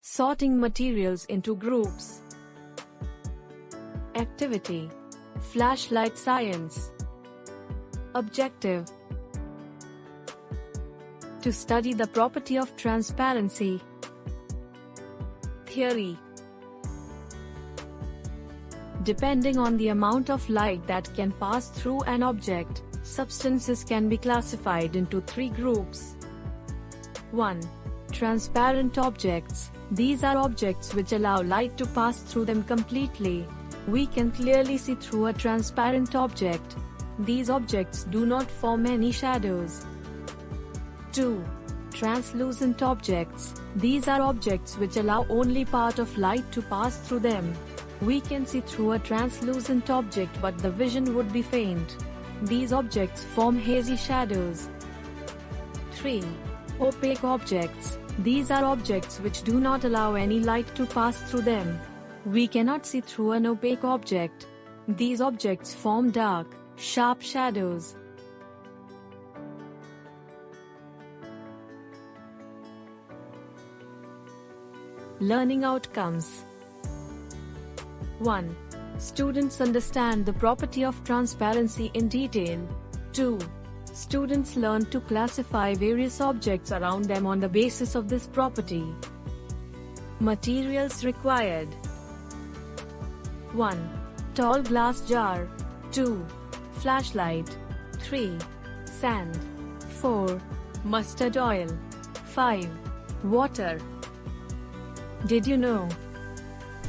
Sorting materials into groups. Activity: Flashlight science. Objective: to study the property of transparency. Theory: depending on the amount of light that can pass through an object, substances can be classified into three groups. 1. Transparent objects. These are objects which allow light to pass through them completely. We can clearly see through a transparent object. These objects do not form any shadows. 2. Translucent objects. These are objects which allow only part of light to pass through them. We can see through a translucent object but the vision would be faint. These objects form hazy shadows. 3. Opaque objects. These are objects which do not allow any light to pass through them. We cannot see through an opaque object. These objects form dark, sharp shadows. Learning outcomes. 1. Students understand the property of transparency in detail. 2. Students learn to classify various objects around them on the basis of this property. Materials required. 1. Tall glass jar. 2. Flashlight. 3. Sand. 4. Mustard oil. 5. Water. Did you know?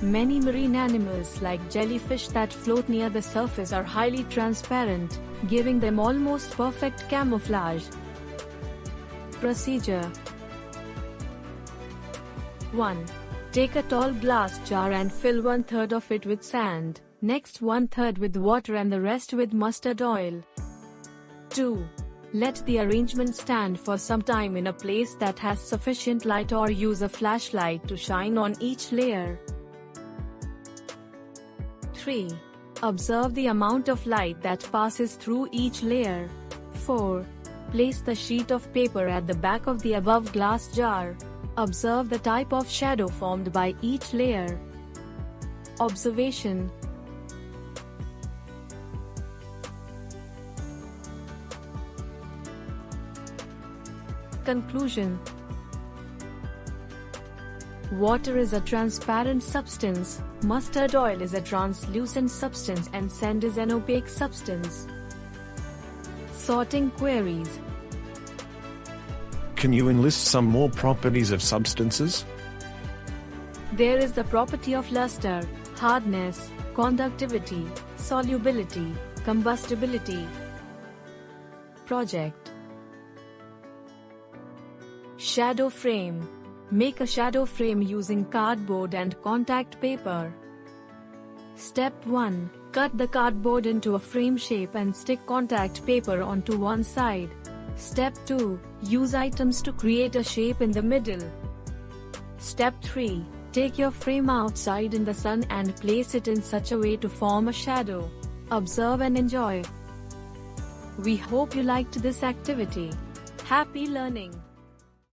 Many marine animals like jellyfish that float near the surface are highly transparent, giving them almost perfect camouflage. Procedure. 1. Take a tall glass jar and fill 1/3 of it with sand, next 1/3 with water and the rest with mustard oil. 2. Let the arrangement stand for some time in a place that has sufficient light or use a flashlight to shine on each layer. 3. Observe the amount of light that passes through each layer. 4. Place the sheet of paper at the back of the above glass jar. Observe the type of shadow formed by each layer. Observation. Conclusion. Water is a transparent substance, mustard oil is a translucent substance and sand is an opaque substance. Sorting queries. Can you enlist some more properties of substances? There is the property of luster, hardness, conductivity, solubility, combustibility. Project. Shadow frame. Make a shadow frame using cardboard and contact paper. Step 1. Cut the cardboard into a frame shape and stick contact paper onto one side. Step 2. Use items to create a shape in the middle. Step 3. Take your frame outside in the sun and place it in such a way to form a shadow. Observe and enjoy. We hope you liked this activity. Happy learning!